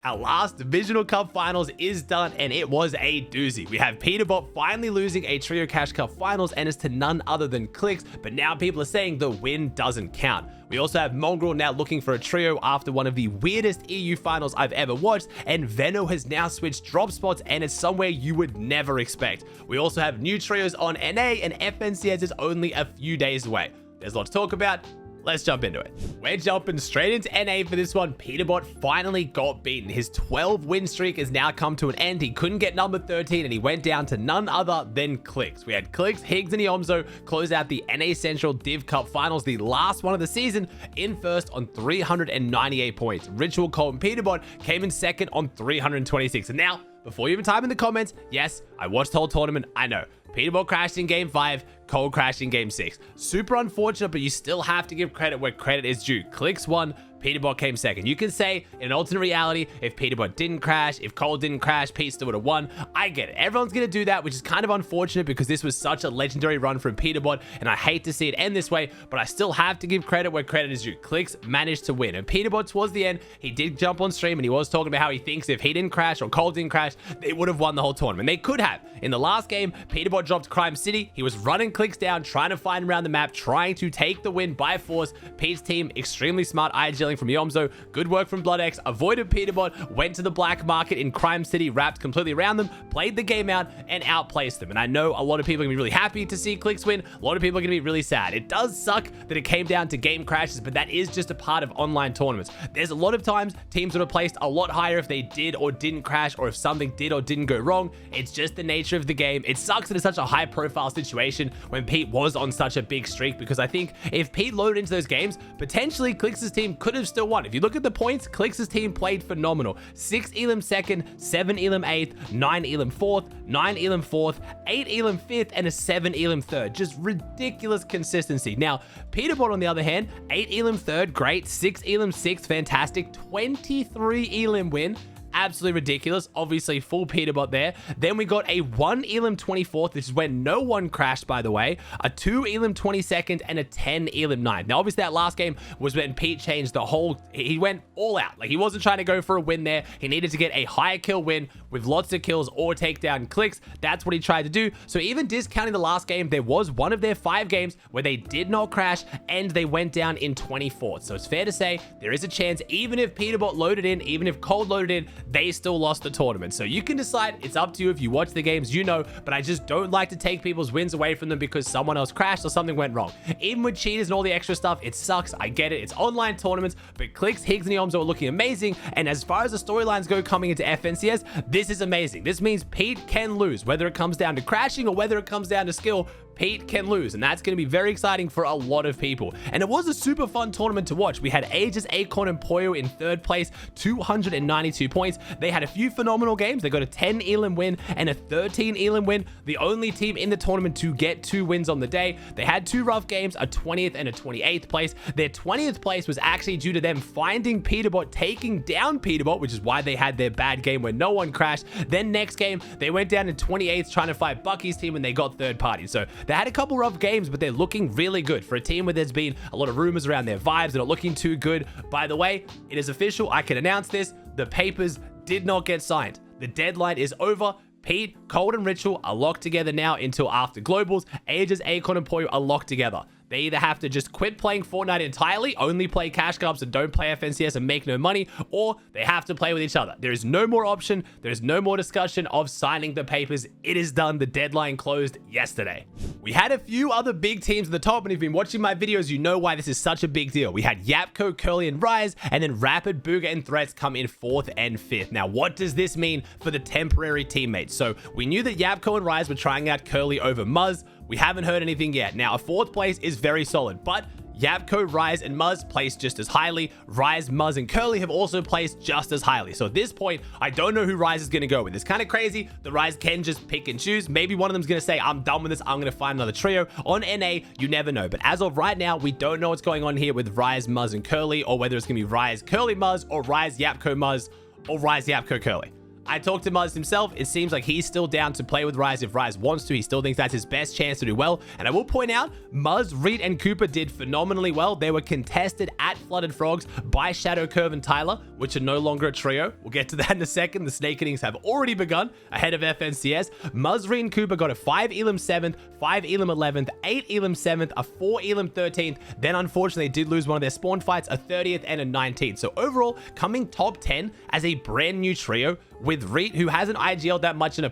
Our last Divisional Cup Finals is done, and it was a doozy. We have Peterbot finally losing a Trio Cash Cup Finals, and it's to none other than Clix, but now people are saying the win doesn't count. We also have Mongrel now looking for a trio after one of the weirdest EU finals I've ever watched, and Venno has now switched drop spots, and it's somewhere you would never expect. We also have new trios on NA, and FNCS is only a few days away. There's a lot to talk about. Let's jump into it. We're jumping straight into NA for this one. Peterbot finally got beaten. His 12 win streak has now come to an end. He couldn't get number 13 and he went down to none other than Clix. We had Clix, Higgs, and Iomzo close out the NA Central Div Cup Finals, the last one of the season, in first on 398 points. Ritual, Colt, and Peterbot came in second on 326. And now, before you even type in the comments, yes, I watched the whole tournament. I know. Peterbot crashed in Game 5, Cole crashed in Game 6. Super unfortunate, but you still have to give credit where credit is due. Clix won, Peterbot came second. You can say, in an alternate reality, if Peterbot didn't crash, if Cole didn't crash, Pete still would have won. I get it. Everyone's going to do that, which is kind of unfortunate because this was such a legendary run from Peterbot, and I hate to see it end this way, but I still have to give credit where credit is due. Clix managed to win, and Peterbot, towards the end, he did jump on stream, and he was talking about how he thinks if he didn't crash or Cole didn't crash, they would have won the whole tournament. They could have. In the last game, Peterbot dropped Crime City. He was running Clix down, trying to find him around the map, trying to take the win by force. Pete's team, extremely smart IGLing from Iomzo. Good work from BloodX, avoided Peterbot, went to the black market in Crime City, wrapped completely around them, played the game out, and outplaced them. And I know a lot of people are going to be really happy to see Clix win. A lot of people are going to be really sad. It does suck that it came down to game crashes, but that is just a part of online tournaments. There's a lot of times teams would have placed a lot higher if they did or didn't crash, or if something did or didn't go wrong. It's just the nature of the game. It sucks that it's such a high profile situation when Pete was on such a big streak, because I think if Pete loaded into those games, potentially Clix's team could have still won. If you look at the points, Clix's team played phenomenal. 6 Elim second, 7 Elim 8th, 9 Elim 4th, 9 Elim 4th, 8 Elim 5th, and a 7 Elim 3rd. Just ridiculous consistency. Now, Peterbot, on the other hand, 8 Elim 3rd, great. 6 Elim 6th, fantastic. 23 Elim win. Absolutely ridiculous. Obviously, full Peterbot there. Then we got a 1 Elim 24th. This is when no one crashed, by the way. A 2 Elim 22nd and a 10 Elim 9th. Now, obviously, that last game was when Pete changed the whole... He went all out. Like, he wasn't trying to go for a win there. He needed to get a higher kill win with lots of kills or take down Clix. That's what he tried to do. So even discounting the last game, there was one of their 5 games where they did not crash and they went down in 24th. So it's fair to say there is a chance, even if Peterbot loaded in, even if Cold loaded in, they still lost the tournament. So you can decide. It's up to you. If you watch the games, you know, but I just don't like to take people's wins away from them because someone else crashed or something went wrong. Even with cheaters and all the extra stuff, it sucks. I get it. It's online tournaments, but Clix, Higgs, and Iomzo are looking amazing. And as far as the storylines go coming into FNCS, this is amazing. This means Pete can lose, whether it comes down to crashing or whether it comes down to skill. Pete can lose, and that's going to be very exciting for a lot of people. And it was a super fun tournament to watch. We had Aegis, Acorn, and Poyo in 3rd place, 292 points. They had a few phenomenal games. They got a 10 Elim win and a 13 Elim win, the only team in the tournament to get 2 wins on the day. They had 2 rough games, a 20th and a 28th place. Their 20th place was actually due to them finding Peterbot, taking down Peterbot, which is why they had their bad game where no one crashed. Then next game, they went down in 28th trying to fight Bucky's team, and they got 3rd party. So they had a couple rough games, but they're looking really good for a team where there's been a lot of rumors around their vibes. They're not looking too good. By the way, it is official. I can announce this. The papers did not get signed. The deadline is over. Pete, Cold, and Ritual are locked together now until after Globals. Aegis, Acorn, and Poyo are locked together. They either have to just quit playing Fortnite entirely, only play cash cups and don't play FNCS and make no money, or they have to play with each other. There is no more option. There is no more discussion of signing the papers. It is done. The deadline closed yesterday. We had a few other big teams at the top, and if you've been watching my videos, you know why this is such a big deal. We had Yapko, Curly, and Rise, and then Rapid, Booga, and Threats come in 4th and 5th. Now, what does this mean for the temporary teammates? So we knew that Yapko and Rise were trying out Curly over Muzz. We haven't heard anything yet. Now, a 4th place is very solid, but Yapko, Rise, and Muzz placed just as highly. Rise, Muzz, and Curly have also placed just as highly. So at this point, I don't know who Rise is going to go with. It's kind of crazy. The Rise can just pick and choose. Maybe one of them's going to say, I'm done with this. I'm going to find another trio. On NA, you never know. But as of right now, we don't know what's going on here with Rise, Muzz, and Curly, or whether it's going to be Rise, Curly, Muzz, or Rise, Yapko, Muzz, or Rise, Yapko, Curly. I talked to Muzz himself. It seems like he's still down to play with Rise if Rise wants to. He still thinks that's his best chance to do well. And I will point out, Muzz, Reed, and Cooper did phenomenally well. They were contested at Flooded Frogs by Shadow Curve and Tyler, which are no longer a trio. We'll get to that in a second. The snake innings have already begun ahead of FNCS. Muzz, Reed, and Cooper got a 5 Elim 7th, 5 Elim 11th, 8 Elim 7th, a 4 Elim 13th. Then unfortunately, they did lose one of their spawn fights, a 30th and a 19th. So overall, coming top 10 as a brand new trio with Reet, who hasn't IGL'd that much in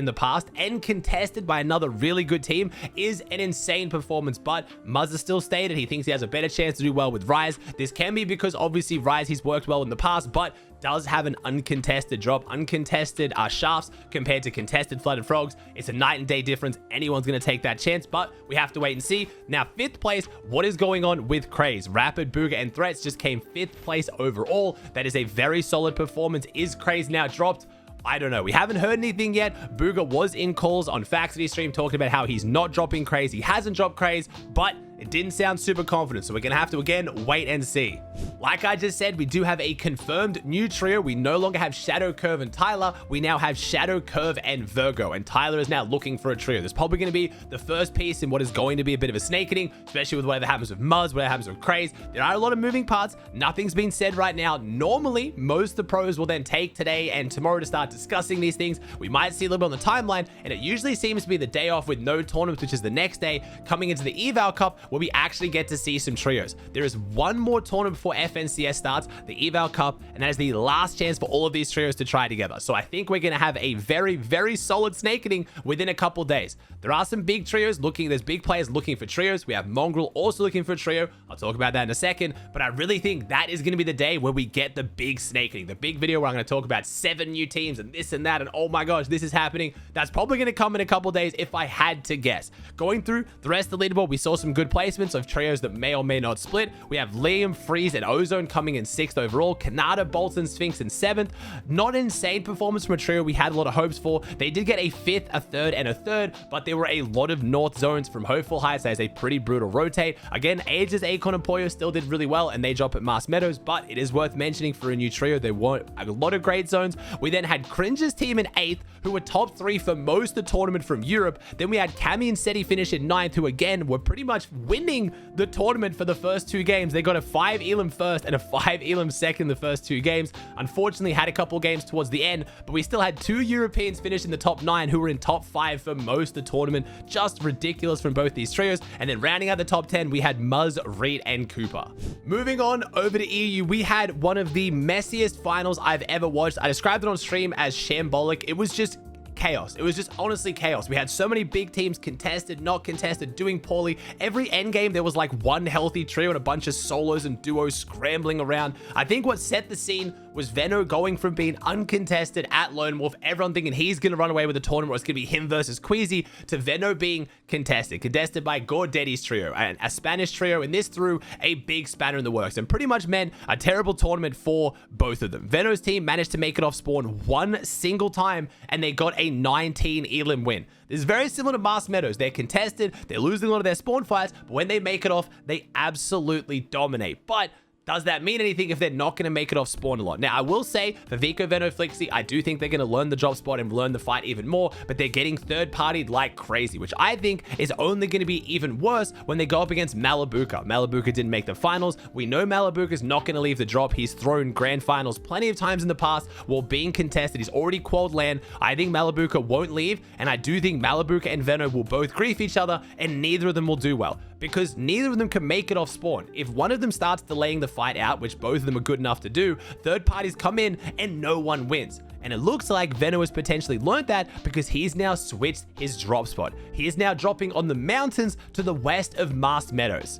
the past and contested by another really good team, is an insane performance. But Muzz has still stated he thinks he has a better chance to do well with Rise. This can be because obviously Rise, he's worked well in the past, but does have an uncontested drop, uncontested shafts compared to contested Flooded Frogs. It's a night and day difference. Anyone's going to take that chance, but we have to wait and see. Now, 5th place, what is going on with Craze? Rapid, Booga, and Threats just came 5th place overall. That is a very solid performance. Is Craze now dropped? I don't know. We haven't heard anything yet. Booga was in calls on Faxity stream talking about how he's not dropping Craze. He hasn't dropped Craze, but it didn't sound super confident, so we're gonna have to again wait and see. Like I just said, we do have a confirmed new trio. We no longer have Shadow Curve and Tyler. We now have Shadow Curve and Virgo, and Tyler is now looking for a trio. There's probably going to be the first piece in what is going to be a bit of a snake eating, especially with whatever happens with Muzz, whatever happens with Craze. There are a lot of moving parts. Nothing's been said right now. Normally, most of the pros will then take today and tomorrow to start discussing these things. We might see a little bit on the timeline, and it usually seems to be the day off with no tournaments, which is the next day, coming into the Eval Cup, where we actually get to see some trios. There is one more tournament before FNCS starts, the Eval Cup, and that is the last chance for all of these trios to try together. So I think we're going to have a very, very solid snake eating within a couple days. There are some big trios looking, there's big players looking for trios. We have Mongrel also looking for a trio. I'll talk about that in a second, but I really think that is going to be the day where we get the big snake eating, the big video where I'm going to talk about 7 new teams and this and that, and oh my gosh, this is happening. That's probably going to come in a couple days if I had to guess. Going through the rest of the leaderboard, we saw some good placements of trios that may or may not split. We have Liam, Freeze, and Ozone coming in 6th overall. Kanata, Bolton, Sphinx in 7th. Not insane performance from a trio we had a lot of hopes for. They did get a 5th, a 3rd, and a 3rd, but there were a lot of North zones from Hopeful Heights. That is a pretty brutal rotate. Again, Aegis, Akon, and Poyo still did really well, and they drop at Mars Meadows, but it is worth mentioning for a new trio, there weren't a lot of great zones. We then had Cringe's team in 8th, who were top 3 for most of the tournament from Europe. Then we had Cammy and Seti finish in 9th, who again were pretty much winning the tournament for the first 2 games. They got a 5 Elim first and a 5 Elim second the first 2 games. Unfortunately, had a couple games towards the end, but we still had 2 Europeans finish in the top 9 who were in top 5 for most of the tournament. Just ridiculous from both these trios. And then rounding out the top 10, we had Muzz, Reed, and Cooper. Moving on over to EU, we had one of the messiest finals I've ever watched. I described it on stream as shambolic. It was just chaos. It was just honestly chaos. We had so many big teams contested, not contested, doing poorly. Every end game, there was like one healthy trio and a bunch of solos and duos scrambling around. I think what set the scene was Venno going from being uncontested at Lone Wolf, everyone thinking he's going to run away with the tournament or it's going to be him versus Queasy, to Venno being contested by Gordetti's trio, and a Spanish trio, and this threw a big spanner in the works and pretty much meant a terrible tournament for both of them. Venno's team managed to make it off spawn one single time, and they got a 19 Elim win. This is very similar to Mars Meadows. They're contested, they're losing a lot of their spawn fights, but when they make it off, they absolutely dominate. But does that mean anything if they're not going to make it off spawn a lot? Now, I will say, for Vico, Venno, Flixie, I do think they're going to learn the drop spot and learn the fight even more, but they're getting third-partied like crazy, which I think is only going to be even worse when they go up against Malabuka. Malabuka didn't make the finals. We know Malabuka's not going to leave the drop. He's thrown grand finals plenty of times in the past while being contested. He's already qualled land. I think Malabuka won't leave, and I do think Malabuka and Venno will both grief each other, and neither of them will do well, because neither of them can make it off spawn. If one of them starts delaying the fight out, which both of them are good enough to do, third parties come in and no one wins. And it looks like Venno has potentially learned that, because he's now switched his drop spot. He is now dropping on the mountains to the west of Mars Meadows.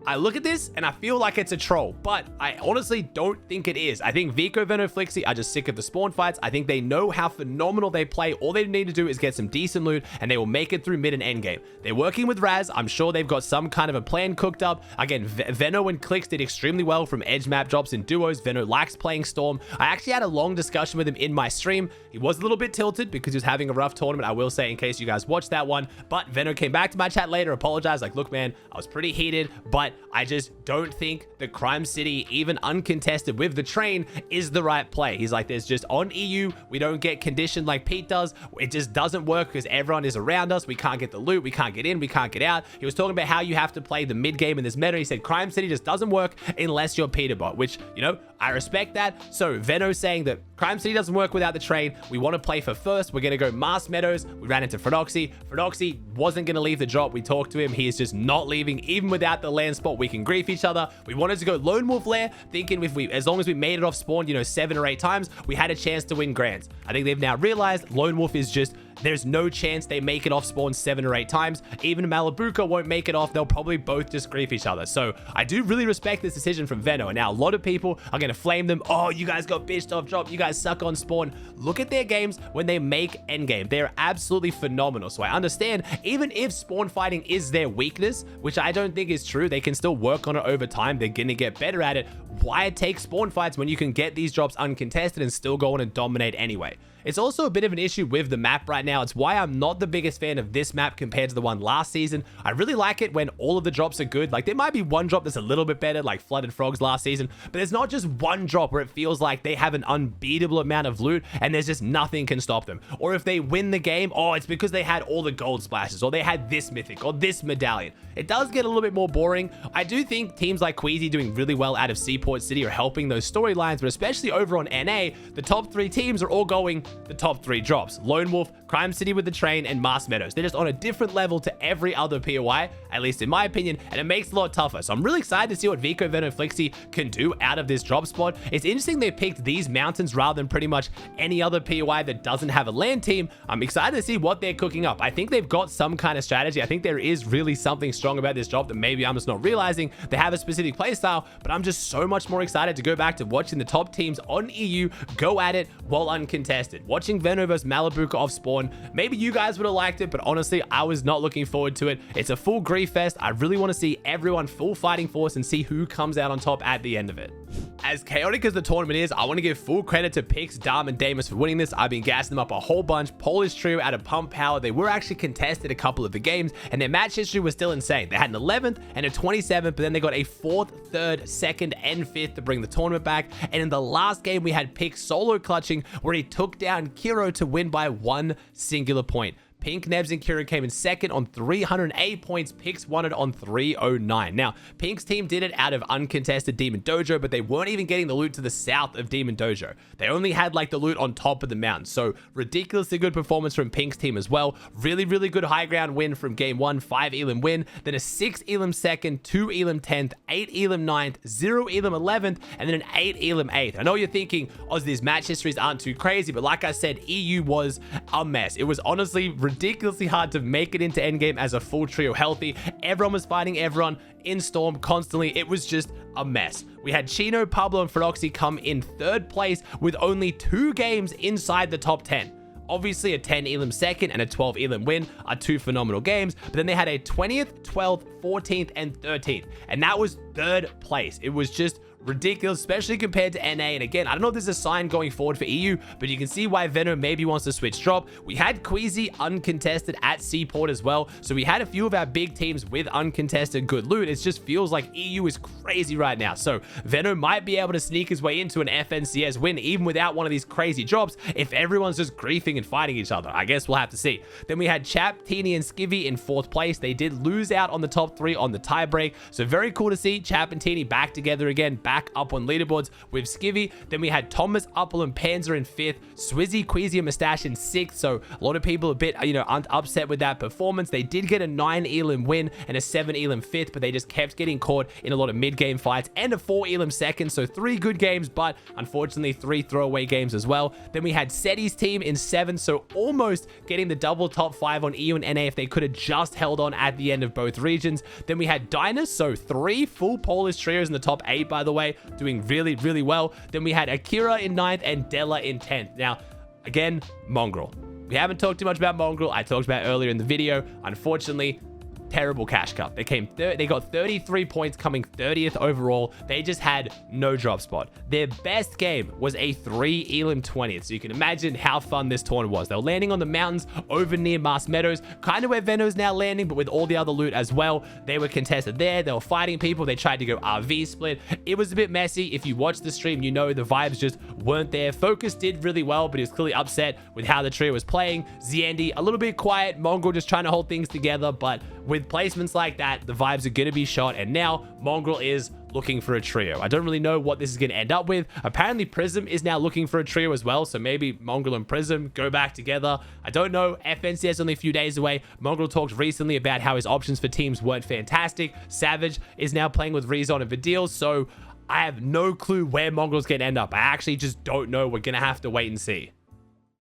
I look at this and I feel like it's a troll, but I honestly don't think it is. I think Vico, Venno, Flixie are just sick of the spawn fights. I think they know how phenomenal they play. All they need to do is get some decent loot and they will make it through mid and end game. They're working with Raz. I'm sure they've got some kind of a plan cooked up. Again, Venno and Clix did extremely well from edge map drops in duos. Venno likes playing Storm. I actually had a long discussion with him in my stream. He was a little bit tilted because he was having a rough tournament, I will say, in case you guys watched that one. But Venno came back to my chat later, apologized, like, look, man, I was pretty heated, but but I just don't think the Crime City, even uncontested with the train, is the right play. He's like, there's just on EU, we don't get conditioned like Pete does. It just doesn't work because everyone is around us. We can't get the loot. We can't get in. We can't get out. He was talking about how you have to play the mid game in this meta. He said Crime City just doesn't work unless you're Peterbot, which, you know, I respect that. So Veno saying that Crime City doesn't work without the train. We want to play for first. We're going to go Mars Meadows. We ran into Frodoxy. Frodoxy wasn't going to leave the drop. We talked to him. He is just not leaving. Even without the land spot, we can grief each other. We wanted to go Lone Wolf Lair, thinking as long as we made it off spawn, you know, 7 or 8 times, we had a chance to win Grands. I think they've now realized Lone Wolf is just, there's no chance they make it off spawn 7 or 8 times. Even Malabuka won't make it off. They'll probably both just grief each other. So I do really respect this decision from Veno. And now a lot of people are going to flame them. Oh, you guys got bitched off drop. You guys suck on spawn. Look at their games when they make endgame. They're absolutely phenomenal. So I understand, even if spawn fighting is their weakness, which I don't think is true, they can still work on it over time. They're going to get better at it. Why take spawn fights when you can get these drops uncontested and still go on and dominate anyway? It's also a bit of an issue with the map right now. It's why I'm not the biggest fan of this map compared to the one last season. I really like it when all of the drops are good. Like, there might be one drop that's a little bit better, like Flooded Frogs last season, but there's not just one drop where it feels like they have an unbeatable amount of loot and there's just nothing can stop them. Or if they win the game, oh, it's because they had all the gold splashes, or they had this mythic, or this medallion. It does get a little bit more boring. I do think teams like Queasy doing really well out of Seaport City are helping those storylines, but especially over on NA, the top 3 teams are all going the top 3 drops. Lone Wolf, Crime City with the train, and Mars Meadows. They're just on a different level to every other POI, at least in my opinion, and it makes it a lot tougher. So I'm really excited to see what Vico, Veno, Flixie can do out of this drop spot. It's interesting they picked these mountains rather than pretty much any other POI that doesn't have a land team. I'm excited to see what they're cooking up. I think they've got some kind of strategy. I think there is really something strong about this drop that maybe I'm just not realizing. They have a specific playstyle, but I'm just so much more excited to go back to watching the top teams on EU go at it while uncontested. Watching Veno versus Malabuka off spawn, maybe you guys would have liked it, but honestly, I was not looking forward to it. It's a full grief fest. I really want to see everyone full fighting force and see who comes out on top at the end of it. As chaotic as the tournament is, I want to give full credit to Pix, Dam, and Damus for winning this. I've been gassing them up a whole bunch. Polish trio out of Pump Power. They were actually contested a couple of the games, and their match history was still insane. They had an 11th and a 27th, but then they got a 4th, 3rd, 2nd, and 5th to bring the tournament back. And in the last game, we had Pix solo clutching, where he took down Kiro to win by 1 singular point. Pink, Nebs, and Kira came in second on 308 points. Pix won it on 309. Now, Pink's team did it out of uncontested Demon Dojo, but they weren't even getting the loot to the south of Demon Dojo. They only had like the loot on top of the mountain. So ridiculously good performance from Pink's team as well. Really, really good high ground win from game 1, 5 Elim win, then a 6 Elim 2nd, 2 Elim 10th, 8 Elim 9th, 0 Elim 11th, and then an 8 Elim 8th. I know you're thinking, oh, these match histories aren't too crazy, but like I said, EU was a mess. It was honestly ridiculously hard to make it into endgame as a full trio healthy. Everyone was fighting everyone in Storm constantly. It was just a mess. We had Chino, Pablo, and Frodoxy come in 3rd place with only 2 games inside the top 10. Obviously, a 10 Elim 2nd and a 12 Elim win are 2 phenomenal games, but then they had a 20th, 12th, 14th, and 13th, and that was 3rd place. It was just ridiculous, especially compared to NA. And again, I don't know if this is a sign going forward for EU, but you can see why Veno maybe wants to switch drop. We had Queasy uncontested at Seaport as well, so we had a few of our big teams with uncontested good loot. It just feels like EU is crazy right now, so Veno might be able to sneak his way into an FNCS win even without one of these crazy drops if everyone's just griefing and fighting each other. I guess we'll have to see. Then we had Chap, Teeny, and Skivvy in 4th place. They did lose out on the top 3 on the tie break, so very cool to see Chap and Teeny back together again, back up on leaderboards with Skivvy. Then we had Thomas, Uppel, and Panzer in 5th, Swizzy, Queasy, and Mustache in 6th. So a lot of people a bit, upset with that performance. They did get a 9 Elim win and a 7 Elim 5th, but they just kept getting caught in a lot of mid-game fights, and a 4 Elim 2nd. So 3 good games, but unfortunately 3 throwaway games as well. Then we had Seti's team in 7th, so almost getting the double top 5 on EU and NA if they could have just held on at the end of both regions. Then we had Dynas, so 3 full Polish trios in the top 8, by the way, doing really, really well. Then we had Akira in 9th and Della in 10th. Now, again, Mongrel. We haven't talked too much about Mongrel. I talked about it earlier in the video. Unfortunately, terrible cash cup. They got 33 points, coming 30th overall. They just had no drop spot. Their best game was a 3 elim 20th. So you can imagine how fun this tournament was. They were landing on the mountains over near Mars Meadows, kind of where Veno's now landing, but with all the other loot as well. They were contested there. They were fighting people. They tried to go RV split. It was a bit messy. If you watched the stream, you know the vibes just weren't there. Focus did really well, but he was clearly upset with how the trio was playing. Ziandi, a little bit quiet. Mongrel just trying to hold things together, but with placements like that, the vibes are going to be shot, and now Mongrel is looking for a trio. I don't really know what this is going to end up with. Apparently Prism is now looking for a trio as well, so maybe Mongrel and Prism go back together. I don't know. FNCS only a few days away. Mongrel talked recently about how his options for teams weren't fantastic. Savage is now playing with Rezon and Vidil, so I have no clue where Mongrel's going to end up. I actually just don't know. We're going to have to wait and see.